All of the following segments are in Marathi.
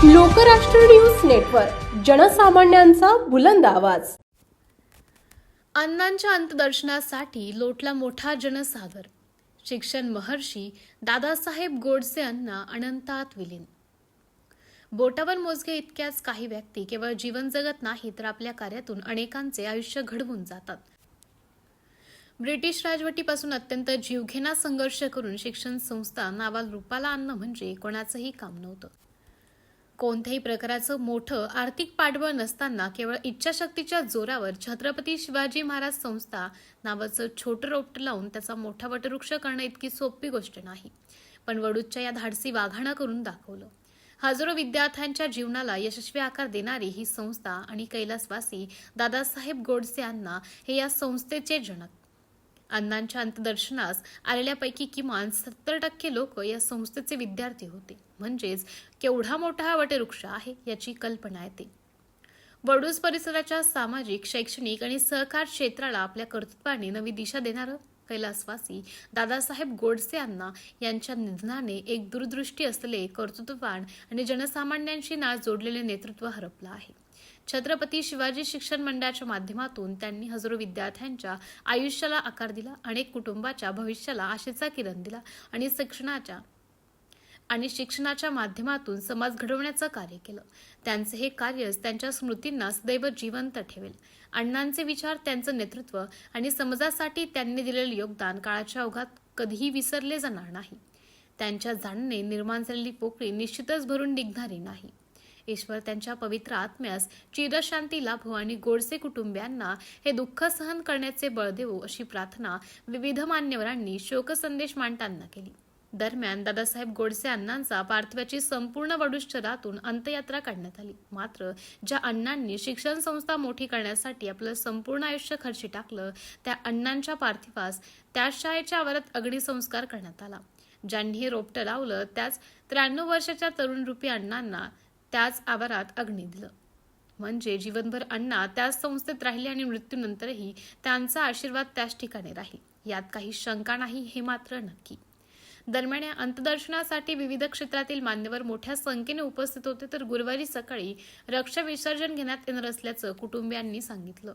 लोकराष्ट्र न्यूज नेटवर्क, जनसामान्यांचा बुलंद आवाज। अण्णांच्या अंत्यदर्शनासाठी लोटला मोठा जनसागर। शिक्षण महर्षी दादासाहेब गोडसे अण्णा अनंतात विलीन। बोटावर मोजके इतक्याच काही व्यक्ती केवळ जीवन जगत नाही तर आपल्या कार्यातून अनेकांचे आयुष्य घडवून जातात। ब्रिटिश राजवटीपासून अत्यंत जीवघेणा संघर्ष करून शिक्षण संस्था नावाल रूपाला आणणं म्हणजे कोणाचंही काम नव्हतं। कोणत्याही प्रकारचं मोठं आर्थिक पाठबळ नसताना केवळ इच्छाशक्तीच्या जोरावर छत्रपती शिवाजी महाराज संस्था नावाचं छोटं रोपटं लावून त्याचा मोठा वटवृक्ष करणं इतकी सोपी गोष्ट नाही, पण वडूच्या या धाडसी वाघाणं करून दाखवलं। हजारो विद्यार्थ्यांच्या जीवनाला यशस्वी आकार देणारी ही संस्था आणि कैलासवासी दादासाहेब गोडसे अण्णा हे या संस्थेचे जनक। अण्णांच्या अंत्यदर्शनास आलेल्यापैकी किमान 70% लोक या संस्थेचे विद्यार्थी होते, म्हणजेच केवढा मोठा हा वटवृक्ष आहे याची कल्पना येते। वडूज परिसराच्या सामाजिक, शैक्षणिक आणि सहकार क्षेत्राला आपल्या कर्तृत्वाने नवी दिशा देणारं कैलासवासी दादासाहेब गोडसे अण्णा यांच्या निधनाने एक दूरदृष्टी असलेले कर्तृत्ववान आणि जनसामान्यांशी नाळ जोडलेले नेतृत्व हरपलं आहे। छत्रपती शिवाजी शिक्षण मंडळाच्या माध्यमातून त्यांनी हजारो विद्यार्थ्यांच्या आयुष्याला आकार दिला, अनेक कुटुंबाच्या भविष्याला आशेचा किरण दिला आणि शिक्षणाच्या माध्यमातून समाज घडवण्याचं कार्य केलं। त्यांचे हे कार्यच त्यांच्या स्मृतींना सदैव जिवंत ठेवेल। अण्णांचे विचार, त्यांचं नेतृत्व आणि समाजासाठी त्यांनी दिलेले योगदान काळाच्या ओघात कधीही विसरले जाणार नाही। त्यांच्या जाण्याने निर्माण झालेली पोकळी निश्चितच भरून निघणारी नाही। ईश्वर त्यांच्या पवित्र आत्म्यास चिरशांती लाभो आणि गोडसे कुटुंबियांना हे दुःख सहन करण्याचे बळ देवो अशी प्रार्थना विविध मान्यवरांनी शोकसंदेश मांडताना केली। दरम्यान दादासाहेब गोडसे अण्णांचा पार्थिवाची संपूर्ण वडूज शहरातून अंत्ययात्रा काढण्यात आली। मात्र ज्या अण्णांनी शिक्षण संस्था मोठी करण्यासाठी आपलं संपूर्ण आयुष्य खर्ची टाकलं, त्या अण्णांच्या पार्थिवास त्याच शाळेच्या आवारात अग्निसंस्कार करण्यात आला। ज्यांनी हे रोपटं लावलं त्याच 93 वर्षाच्या तरुणरूपी अण्णांना त्याच आवारात अग्नी दिलं, म्हणजे जीवनभर अण्णा त्याच संस्थेत राहिले आणि मृत्यूनंतरही त्यांचा आशीर्वाद त्याच ठिकाणी राहील यात काही शंका नाही, हे मात्र नक्की। दरम्यान या अंत्यदर्शनासाठी विविध क्षेत्रातील मान्यवर मोठ्या संख्येने उपस्थित होते, तर गुरुवारी सकाळी रक्त विसर्जन घेण्यात येणार असल्याचं कुटुंबियांनी सांगितलं।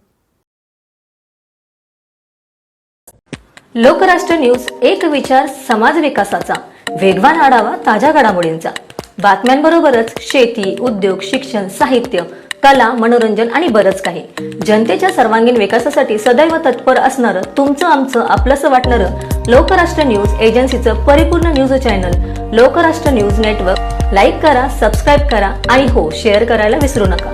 लोकराष्ट्र न्यूज, एक विचार समाज विकासाचा, वेगवान आढावा ताज्या घडामोडींचा, बातम्यांबरोबरच शेती, उद्योग, शिक्षण, साहित्य, कला, मनोरंजन आणि बरंच काही। जनतेच्या सर्वांगीण विकासासाठी सदैव तत्पर असणारं, तुमचं आमचं आपलंसं वाटणारं लोकराष्ट्र न्यूज एजन्सीचं परिपूर्ण news channel Lokrashtra news network like करा, सबस्क्राईब करा आणि हो, शेअर करायला विसरू नका।